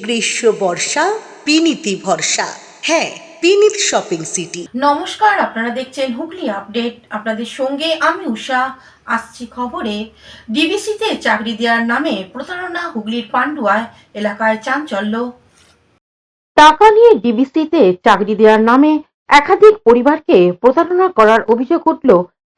গ্রীষ্ম বর্ষা বিনীতি ভরসা। হ্যাঁ, বিনীত শপিং সিটি। নমস্কার, আপনারা দেখছেন হুগলি আপডেট। আপনাদের সঙ্গে আমি উষা। আসছি খবরে। ডিবিসিতে চাকরি দেওয়ার নামে প্রতারণা, হুগলির পান্ডুয়ায় এলাকায় চাঞ্চল্য। টাকা নিয়ে ডিবিসিতে চাকরি দেওয়ার নামে একাধিক পরিবারকে প্রতারণা করার অভিযোগ উঠল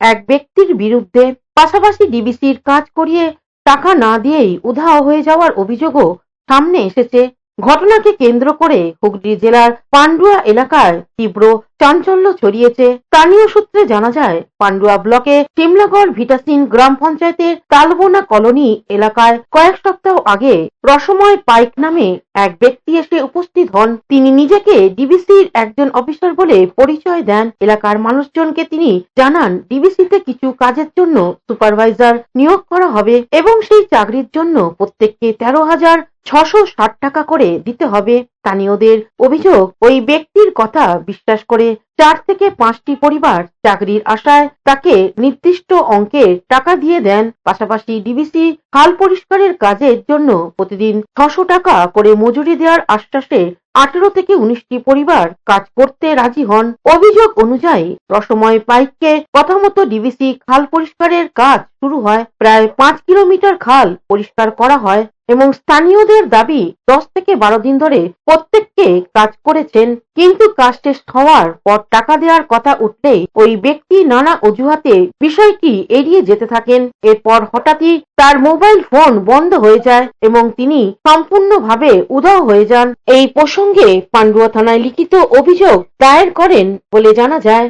এক ব্যক্তির বিরুদ্ধে। পাশাপাশি ডিবিসির কাজ করিয়ে টাকা না দিয়েই উধাও হয়ে যাওয়ার অভিযোগও সামনে এসেছে। ঘটনাকে কেন্দ্র করে হুগলি জেলার পান্ডুয়া এলাকায় তীব্র চাঞ্চল্য ছড়িয়েছে। স্থানীয় সূত্রে জানা যায়, পান্ডুয়া ব্লকে সিমলাগড় ভিটাসিন গ্রাম পঞ্চায়েতের তালবোনা কলোনি এলাকায় কয়েক সপ্তাহ আগে রসময় পাইক নামে এক ব্যক্তি এসে উপস্থিত হন। তিনি নিজেকে ডিবিসির একজন অফিসার বলে পরিচয় দেন। এলাকার মানুষজনকে তিনি জানান, ডিবিসিতে কিছু কাজের জন্য সুপারভাইজার নিয়োগ করা হবে এবং সেই চাকরির জন্য প্রত্যেককে 13,660 টাকা করে দিতে হবে। স্থানীয়দের অভিযোগ, ওই ব্যক্তির কথা বিশ্বাস করে 4 থেকে 5টি পরিবার চাকরির আশায় তাকে নির্দিষ্ট অঙ্কের টাকা দিয়ে দেন। পাশাপাশি ডিবিসি খাল পরিষ্কারের কাজের জন্য প্রতিদিন 600 টাকা করে মজুরি দেওয়ার আশ্বাসে 18 থেকে 19টি পরিবার কাজ করতে রাজি হন। অভিযোগ অনুযায়ী রসময় পাইককে প্রথমত ডিবিসি খাল পরিষ্কারের কাজ শুরু হয়। প্রায় 5 কিলোমিটার খাল পরিষ্কার করা হয় এবং স্থানীয়দের দাবি 10 থেকে 12 দিন ধরে প্রত্যেককে কাজ করেছেন, কিন্তু কাজ শেষ হওয়ার পর টাকা দেওয়ার কথা উঠলে ওই ব্যক্তি নানা অজুহাতে বিষয়টি এড়িয়ে যেতে থাকেন। এরপর হঠাৎই তার মোবাইল ফোন বন্ধ হয়ে যায় এবং তিনি সম্পূর্ণভাবে উধাও হয়ে যান। এই প্রসঙ্গে পান্ডুয়া থানায় লিখিত অভিযোগ দায়ের করেন বলে জানা যায়।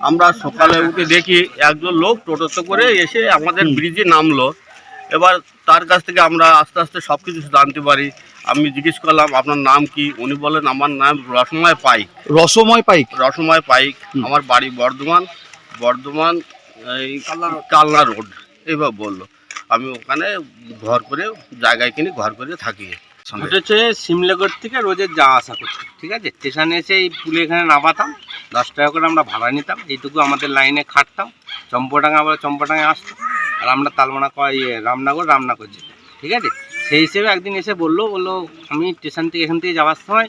আমরা সকালে উঠে দেখি একজন লোক টোটোতে করে এসে আমাদের ব্রিজে নামলো। এবার তার কাছ থেকে আমরা আস্তে আস্তে সব কিছু জানতে পারি। আমি জিজ্ঞেস করলাম, আপনার নাম কি? উনি বলেন, আমার নাম রসময় পাইক। রসময় পাইক। আমার বাড়ি বর্ধমান এই কালনা রোড। এইভাবে বললো। আমি ওখানে জায়গায় কিনে ঘর করে থাকি। হচ্ছে সিমলাগড় থেকে রোজের যাওয়া আসা করছি, ঠিক আছে। স্টেশনে এসে এই পুলে এখানে নামাতাম, 10 টাকা করে আমরা ভাড়া নিতাম। এইটুকু আমাদের লাইনে খাটতাম। চম্পাডাঙ্গায় আসতাম, আর আমরা তালবোনা রামনগর যেতাম, ঠিক আছে। সেই হিসেবে একদিন এসে বললো আমি স্টেশন থেকে এখান থেকে যাওয়ার সময়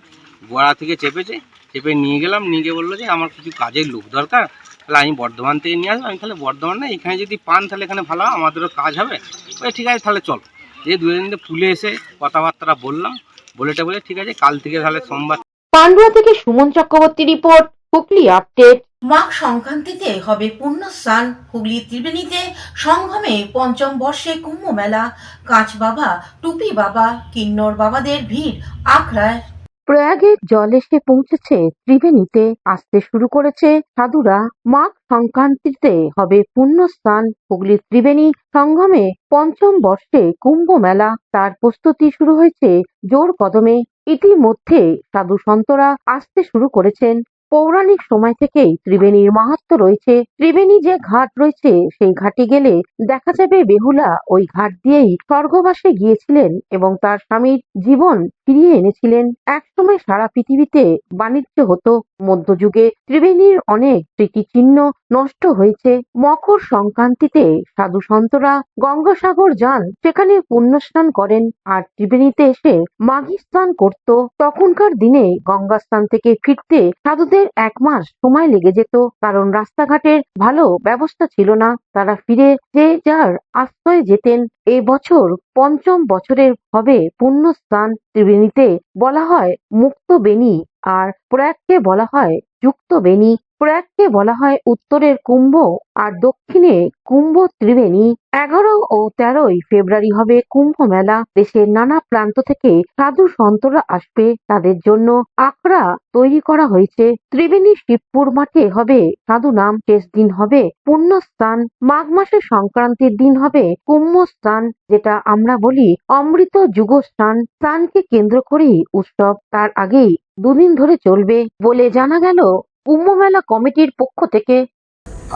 গোড়া থেকে চেপে নিয়ে গেলাম। নিয়ে গিয়ে বললো যে আমার কিছু কাজের লোক দরকার, তাহলে আমি বর্ধমান থেকে নিয়ে আসবো। আমি তাহলে বর্ধমান না, এখানে যদি পান তাহলে এখানে ভালো, আমাদেরও কাজ হবে। ওই ঠিক আছে, তাহলে চলো। এই দুদিন ফুলে এসে কথাবার্তা বললাম, বলে ঠিক আছে, কাল থেকে তাহলে সোমবার। পান্ডুয়া থেকে সুমন চক্রবর্তী রিপোর্ট, হুগলি আপডেট। মাঘ সংক্রান্তিতে হবে পুণ্য স্নান। হুগলি ত্রিবেণীতে সংগমে 5ম বর্ষে কুম্ভ মেলা। কাঁচ বাবা, টুপি বাবা, কিন্নর বাবাদের ভিড় আখড়ায়। প্রয়াগের জল এসে পৌঁছেছে ত্রিবেণীতে, আসতে শুরু করেছে সাধুরা। মাঘ সংক্রান্তিতে হবে পুণ্য স্নান। হুগলির ত্রিবেণী সঙ্গমে 5ম বর্ষে কুম্ভ মেলা, তার প্রস্তুতি শুরু হয়েছে জোর কদমে। ইতিমধ্যে সাধু সন্তরা আসতে শুরু করেছেন। পৌরাণিক সময় থেকেই ত্রিবেণীর মাহাত্ম্য রয়েছে। ত্রিবেণী যে ঘাট রয়েছে, সেই ঘাটে গেলে দেখা যাবে বেহুলা ওই ঘাট দিয়েই স্বর্গবাসে গিয়েছিলেন এবং তার স্বামীর জীবন ফিরিয়ে এনেছিলেন। একসময় সারা পৃথিবীতে বাণিজ্য হতো। মধ্যযুগে ত্রিবেণীর অনেক স্মৃতিচিহ্ন নষ্ট হয়েছে। মকর সংক্রান্তিতে সাধু সন্তরা গঙ্গাসাগর যান, সেখানে পুণ্য স্নান করেন আর ত্রিবেণীতে এসে মাঘী স্নান করত। তখনকার দিনে গঙ্গা স্নান থেকে ফিরতে সাধুদের 1 মাস সময় লেগে যেত, কারণ রাস্তাঘাটের ভালো ব্যবস্থা ছিল না। তারা ফিরে যে যার আশ্রয়ে যেতেন। এবছর 5ম বছরের হবে পুণ্য স্নান। ত্রিবেণীতে বলা হয় মুক্ত বেণী আর প্রয়াগকে বলা হয় যুক্ত বেণী। প্রয়াগকে বলা হয় উত্তরের কুম্ভ আর দক্ষিণে কুম্ভ ত্রিবেণী। 11 ও 13 ফেব্রুয়ারি হবে কুম্ভ মেলা। দেশের নানা প্রান্ত থেকে সাধু সন্তরা আসবে, তাদের জন্য আখড়া তৈরি করা হয়েছে। ত্রিবেণী শিবপুর মাঠে হবে সাধু নাম, শেষ দিন হবে পুণ্য স্নান। মাঘ মাসের সংক্রান্তির দিন হবে কুম্ভ স্নান, যেটা আমরা বলি অমৃত যুগ স্নান। স্নানকে কেন্দ্র করেই উৎসব, তার আগেই 2 দিন ধরে চলবে বলে জানা গেল কুম্ভ মেলা কমিটির পক্ষ থেকে।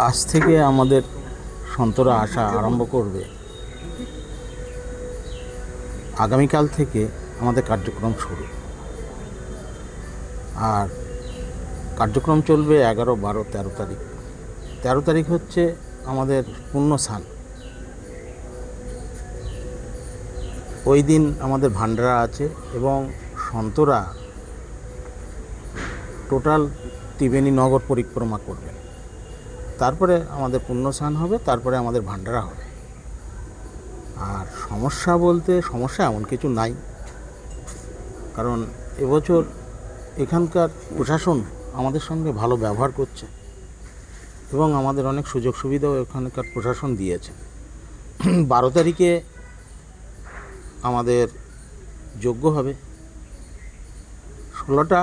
আজ থেকে আমাদের সন্তরা আসা আরম্ভ করবে। আগামীকাল থেকে আমাদের কার্যক্রম শুরু, আর কার্যক্রম চলবে 11, 12, 13 তারিখ। 13 তারিখ হচ্ছে আমাদের পুণ্য স্নান। ওই দিন আমাদের ভান্ডারা আছে এবং সন্তরা টোটাল ত্রিবেণী নগর পরিক্রমা করবেন। তারপরে আমাদের পুণ্যস্নান হবে, তারপরে আমাদের ভান্ডারা হবে। আর সমস্যা বলতে সমস্যা এমন কিছু নাই, কারণ এবছর এখানকার প্রশাসন আমাদের সঙ্গে ভালো ব্যবহার করছে এবং আমাদের অনেক সুযোগ সুবিধাও এখানকার প্রশাসন দিয়েছে। 12 তারিখে আমাদের যজ্ঞ হবে। 16টা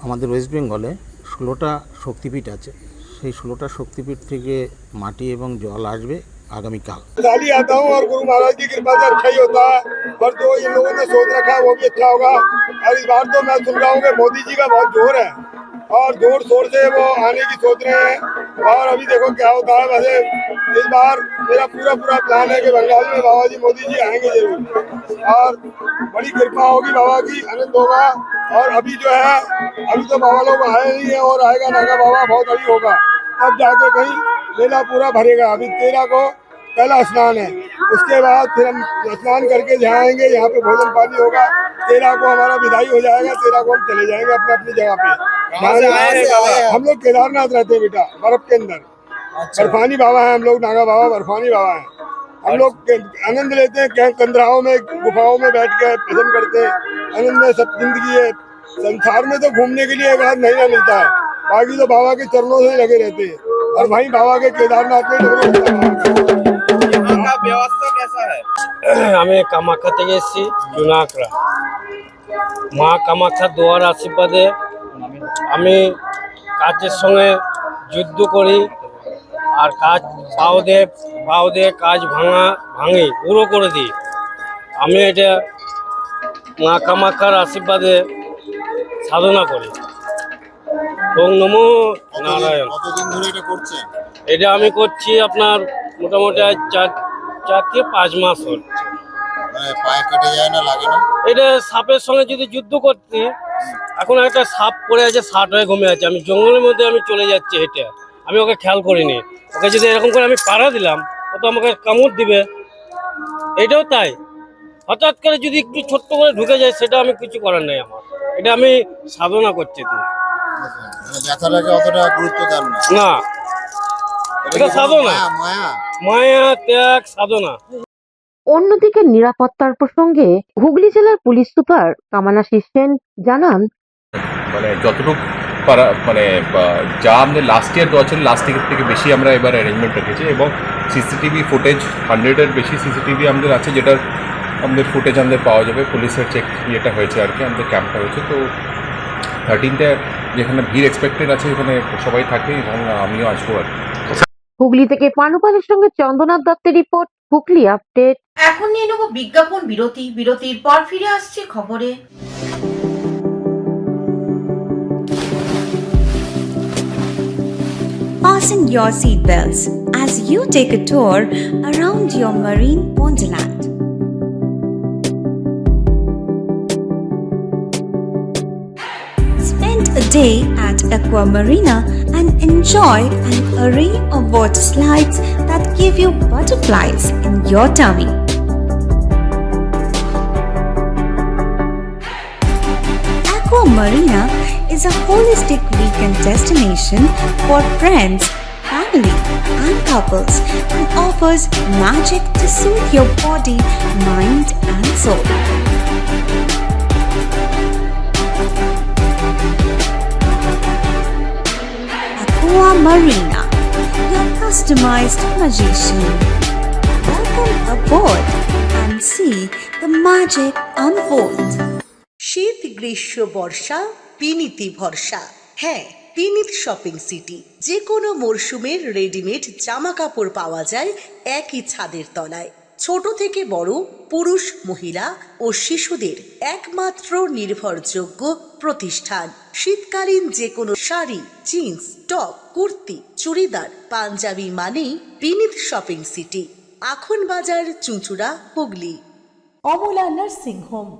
আমাদের ওয়েস্ট বেঙ্গলে 16টা শক্তিপীঠ আছে, সেই 16টা শক্তিপীঠ থেকে মাটি এবং জল আসবে आगामीकाल। साली आता हूँ और गुरु महाराज की कृपा से अच्छा ही होता है, और जो इन लोगों ने सोच रखा है वो भी अच्छा होगा। और इस बार तो मैं सुन रहा हूँ कि मोदी जी का बहुत जोर है और जोर शोर से वो आने की सोच रहे हैं, और अभी देखो क्या होता है। वैसे इस बार मेरा पूरा प्लान है कि बंगाल में बाबा जी मोदी जी आएंगे जरूर, और बड़ी कृपा होगी बाबा की, आनंद होगा। और अभी जो है अभी तो बाबा लोग आए नहीं है, और आएगा नागा बाबा बहुत अभी होगा, तब जाके कहीं मेला पूरा भरेगा। अभी 13 को पहला स्नान है, उसके बाद फिर हम स्नान करके जाएंगे, यहाँ पे भोजन पानी होगा। 13 को हमारा विदाई हो जाएगा, 13 को हम चले जाएंगे अपने अपनी जगह पे। हम लोग केदारनाथ रहते हैं बेटा, बर्फ के अंदर। बर्फानी बाबा है हम लोग, नागा बाबा बर्फानी बाबा है। हम लोग आनंद लेते हैं, कंदराओं में गुफाओं में बैठ के भजन करते हैं। आनंद में सब जिंदगी है। संसार में तो घूमने के लिए एक आध महीना मिलता है, बाकी तो बाबा के चरणों से लगे रहते हैं। और भाई बाबा के केदारनाथ में ব্যবস্থা কেসা হয়? আমি কামাখ্যা থেকে এসেছি, জুনাকড়া। মা কামাখ্যার দোয়ার আশীর্বাদে আমি কাজের সঙ্গে যুদ্ধ করি, আর কাজ পাও দিয়ে কাজ ভাঙি পুরো করে দিই। আমি এটা মা কামাখ্যার আশীর্বাদে সাধনা করি। ওম নমো নারায়ণ। কতদিন ধরে এটা করছেন? এটা আমি করছি আপনার মোটামুটি 4 থেকে 5 মাস হচ্ছে। মানে পায়ে কেটে যায় না, লাগে না? এটা সাপের সঙ্গে যদি যুদ্ধ করতে, এখন একটা সাপ পড়ে আছে, ষাট হয়ে ঘুমিয়ে আছে, আমি জঙ্গলের মধ্যে আমি চলে যাচ্ছি হেঁটে, আমি ওকে খেয়াল করিনি। ওকে যদি এরকম করে আমি পাড়া দিলাম, ও তো আমাকে কামড় দিবে। এটাও তাই, হঠাৎ করে যদি একটু ছোট্ট করে ঢুকে যায়, সেটা আমি কিছু করার নেই আমার। এটা আমি সাধনা করছি তো মানে ব্যথাটাকে অতটা গুরুত্ব দেন না? না, এটা সাধনা, মায়া মায়া ত্যাগ সাধনা। অন্যদিকে নিরাপত্তার প্রসঙ্গে হুগলি জেলার পুলিশ সুপার কামানাশিস সেন জানান, মানে যতটুকু পারা মানে যা আমাদের লাস্ট ইয়ার দেওয়া ছিল, লাস্ট ইয়ার থেকে বেশি আমরা এবার অ্যারেঞ্জমেন্ট রেখেছি, এবং সিসিটিভি ফুটেজ 100-এর বেশি সিসিটিভি আমাদের আছে, যেটার আমাদের ফুটেজ আমাদের পাওয়া যাবে। পুলিশের চেক ইয়েটা হয়েছে আর কি, আমাদের ক্যাম্পটা হয়েছে। তো 13টা যেখানে ভিড় এক্সপেক্টেড আছে ওখানে সবাই থাকে, এবং আমিও আসবো আর কি। হুগলি থেকে পানুপালের সঙ্গে চন্দ্রনাথ দত্তের রিপোর্ট, হুগলি আপডেট। এখন নিয়ে নেব বিজ্ঞাপন বিরতি। বিরতির পর ফিরে আসছে খবরে। Fasten your seatbelts as you take a tour around your marine wonderland. Spend a day at Aqua Marina and enjoy an array of water slides that give you butterflies in your tummy. Aqua Marina is a holistic weekend destination for friends, family, and couples, and offers magic to soothe your body, mind, and soul. Aqua Marina, your customized magician. Welcome aboard and see the magic unfold. শীত গ্রীষ্ম বর্ষা পিনিতি ভরসা। হ্যাঁ, পিনিত shopping city. যে কোনো মরশুমের readymade জামা কাপড় পাওয়া যায় একই ছাদের তলায়। ছোট থেকে বড়, পুরুষ, মহিলা ও শিশুদের একমাত্র নির্ভরযোগ্য প্রতিষ্ঠান। শীতকালীন যে কোনো শাড়ি, জিন্স, টপ, কুর্তি, চুড়িদার, পাঞ্জাবি মানেই পিনিত শপিং সিটি। আখন বাজার, চুঁচুড়া, Hooghly. Amala nursing home.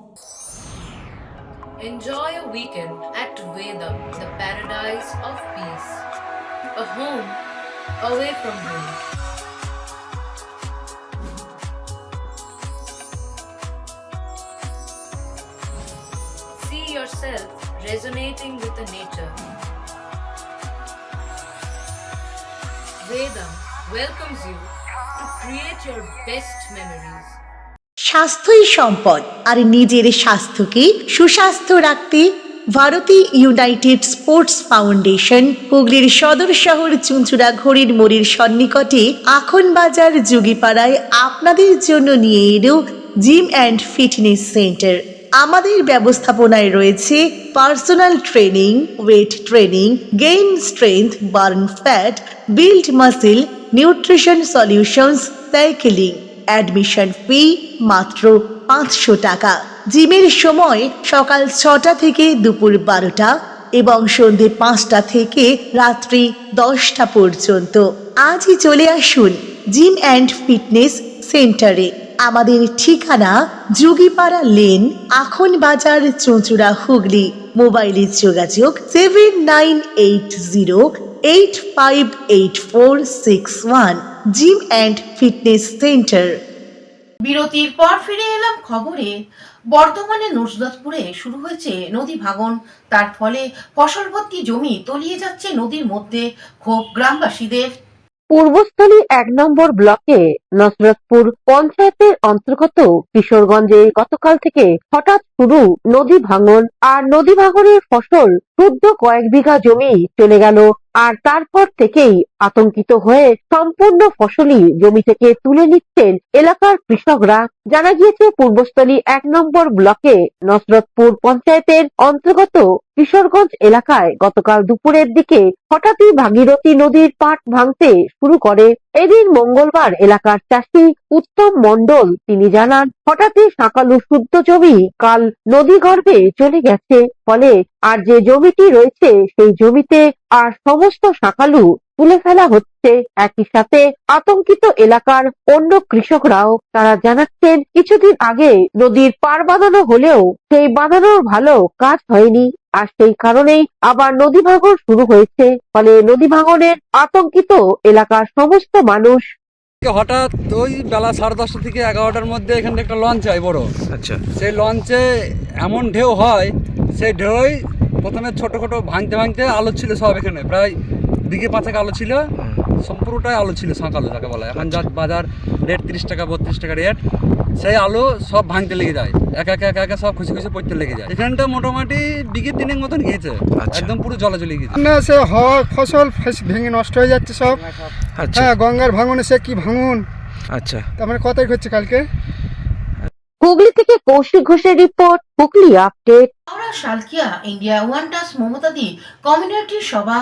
Enjoy a weekend at Vedam, the paradise of peace. A home away from home. yourself resonating with the nature. Vedam welcomes you to create your best memories. স্বাস্থ্যই সম্পদ, আর নিজের স্বাস্থ্যকে সুস্বাস্থ্য রাখতে Bharati United sports foundation হুগলির সদর শহর চুঁচুড়া ঘড়ির মোড়ের সন্নিকটে আখনবাজার যুগিপাড়ায় আপনাদের জন্য নিয়ে এলো জিম অ্যান্ড ফিটনেস সেন্টার। আমাদের ব্যবস্থাপনায় রয়েছে personal training, weight training, gain strength, burn fat, build muscle, nutrition solutions, cycling. Admission ফি মাত্র 500 টাকা। জিমের সময় সকাল 6টা থেকে দুপুর 12টা এবং সন্ধে 5টা থেকে রাত্রি 10টা পর্যন্ত। আজই চলে আসুন জিম অ্যান্ড ফিটনেস সেন্টারে। আমাদের ঠিকানা যুগিপাড়া লেন, আখনবাজার, চুঁচুড়া, হুগলি। মোবাইলের যোগাযোগ 7980858461। Gym and fitness centre. বিরতির পর ফিরে এলাম খবরে। বর্তমানে নুসরতপুরে শুরু হয়েছে নদী ভাঙন। তার ফলে ফসল ভর্তি জমি তলিয়ে যাচ্ছে নদীর মধ্যে। ক্ষোভ গ্রামবাসীদের। পূর্বস্থলী 1 নম্বর ব্লকে নসরতপুর পঞ্চায়েতের অন্তর্গত কিশোরগঞ্জে গতকাল থেকে হঠাৎ শুরু নদী ভাঙন। আর নদী ভাঙনের ফসল শুদ্ধ কয়েক বিঘা জমি চলে গেল। আর তারপর থেকেই আতঙ্কিত হয়ে সম্পূর্ণ ফসলই জমি থেকে তুলে নিচ্ছেন এলাকার কৃষকরা। জানা গিয়েছে পূর্বস্থলী 1 নম্বর ব্লকে নসরতপুর পঞ্চায়েতের অন্তর্গত কিশোরগঞ্জ এলাকায় গতকাল দুপুরের দিকে হঠাৎই ভাগীরথী নদীর পাট ভাঙতে শুরু করে। এদিন মঙ্গলবার এলাকার চাষি উত্তম মণ্ডল তিনি জানান, হঠাৎই শাঁকালু শুদ্ধ জমি কাল নদী গর্ভে চলে গেছে। ফলে আর যে জমিটি রয়েছে সেই জমিতে আর সমস্ত শাঁকালু তুলে ফেলা হচ্ছে। একই সাথে আতঙ্কিত এলাকার অন্য কৃষকরাও। তারা জানাচ্ছেন, কিছুদিন আগে নদীর পার বাঁধানো হলেও সেই বাঁধানোর ভালো কাজ হয়নি। আর সেই কারণেই আবার নদী ভাঙন শুরু হয়েছে। ফলে নদী ভাঙনের আতঙ্কিত এলাকার সমস্ত মানুষ। হঠাৎ ওই বেলা 10:30 থেকে 11টার মধ্যে এখানে একটা লঞ্চ হয় বড়। আচ্ছা, সেই লঞ্চে এমন ঢেউ হয়, সেই ঢেউই প্রথমে ছোট ছোট ভাঙতে ভাঙতে আলো ছিল সব। এখানে প্রায় বিঘে 5 আলো ছিল, সম্পূর্ণটাই আলো ছিল শাঁকালো যাকে বলা। এখন যা বাজার রেট 30 টাকা 32 টাকা রেট, সেই আলো সব ভাঙতে লেগে যায়। একা একা সব খুশি খুশি পড়তে লেগে যায়। এখানটা মোটামুটি বিঘে 3 মতন গিয়েছে, একদম পুরো জলে চলে গিয়েছে। সে ফসল ভেঙে নষ্ট হয়ে যাচ্ছে সব। হ্যাঁ, গঙ্গার ভাঙনে সে কি ভাঙন। আচ্ছা, তার মানে কথাই হচ্ছে কালকে। হুগলি থেকে কৌশিক ঘোষের report, Hooghly update. Howrah Salkia India wants Mamatadi community সভা।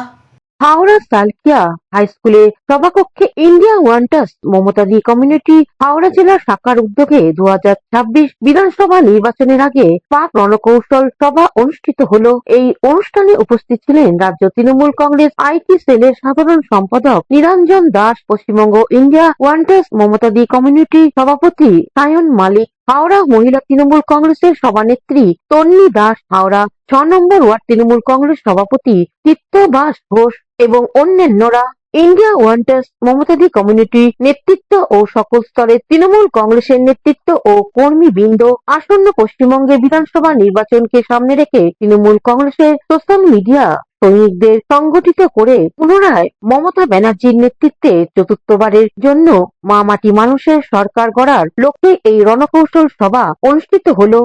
হাওড়া সালকিয়া হাই স্কুলে সভাকক্ষে India wants Mamatadi community Howrah জেলা শাখার উদ্যোগে 2026 বিধানসভা নির্বাচনের আগে পাক রণকৌশল সভা অনুষ্ঠিত হলো। এই অনুষ্ঠানে উপস্থিত ছিলেন রাজ্য তৃণমূল কংগ্রেস আইটি সেলের সাধারণ সম্পাদক নিরঞ্জন Das, Paschimbanga India wants Mamatadi community সভাপতি সায়ন মালিক, হাওড়া মহিলা তৃণমূল কংগ্রেসের সভানেত্রী তন্নি দাস, হাওড়া 6 নম্বর ওয়ার্ড তৃণমূল কংগ্রেস সভাপতি চিত্তবাস ঘোষ এবং অন্যান্যরা। ইন্ডিয়া ওয়ান্টাস মমতাদি কমিউনিটি নেতৃত্ব ও সকল স্তরের তৃণমূল কংগ্রেসের নেতৃত্ব ও কর্মীবৃন্দ আসন্ন পশ্চিমবঙ্গের বিধানসভা নির্বাচনকে সামনে রেখে তৃণমূল কংগ্রেসের সোশ্যাল মিডিয়া সৈনিকদের সংগঠিত করে পুনরায় মমতা ব্যানার্জির নেতৃত্বে চতুর্থবারের জন্য মা মাটি মানুষের সরকার গড়ার লক্ষ্যে এই রণকৌশল সভা অনুষ্ঠিত হলো।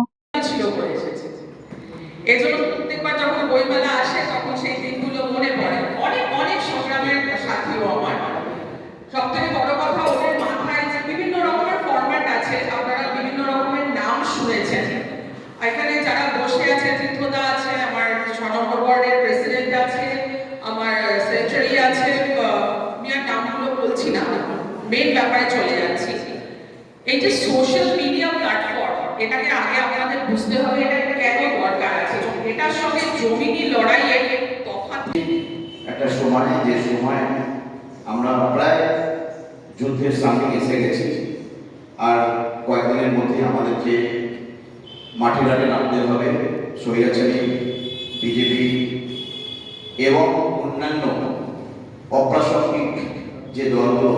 এজন্য প্রত্যেকবার যখন বইমেলা আসে তখন সেই দিনগুলো মনে পড়ে। অনেক সংগ্রামের সাথীও আমার। সবথেকে বড় কথা, ওদের মাথায় যে বিভিন্ন রকমের ফরম্যাট আছে, আপনারা বিভিন্ন রকমের নাম শুনেছেন। এখানে যারা বসে আছে, তীর্থদা আছে, আমার 6 নম্বর ওয়ার্ডের প্রেসিডেন্ট আছে, আমার সেক্রেটারি আছে, আমি আর নামগুলো বলছি না, মেন ব্যাপারে চলে যাচ্ছি। এই যে সোশ্যাল মিডিয়া প্ল্যাটফর্ম, এটাকে আগে আপনাদের বুঝতে হবে এটা কেন দরকার আছে। এটার সঙ্গে জমিনি লড়াইয়ের তফাৎ। একটা সময়, যে সময় আমরা প্রায় যুদ্ধের সামনে এসে গেছি, আর কয়েকদিনের মধ্যে আমাদেরকে মাঠে ঘাটে নামতে হবে। স্বৈরাচারী বিজেপি এবং অন্যান্য অপ্রাসঙ্গিক যে দলগুলো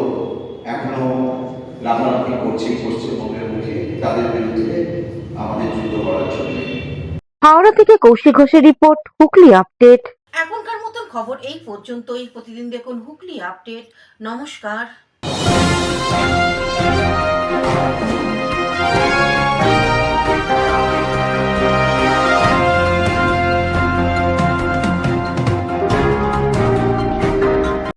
এখনো লাফালাফি করছে পশ্চিমবঙ্গের মুখে, তাদের বিরুদ্ধে আমাদের যুদ্ধ করার জন্য হাওড়া থেকে কৌশিক ঘোষের রিপোর্ট, হুগলি আপডেট। এখনকার মতন খবর এই পর্যন্তই। প্রতিদিন দেখুন হুগলি আপডেট। নমস্কার।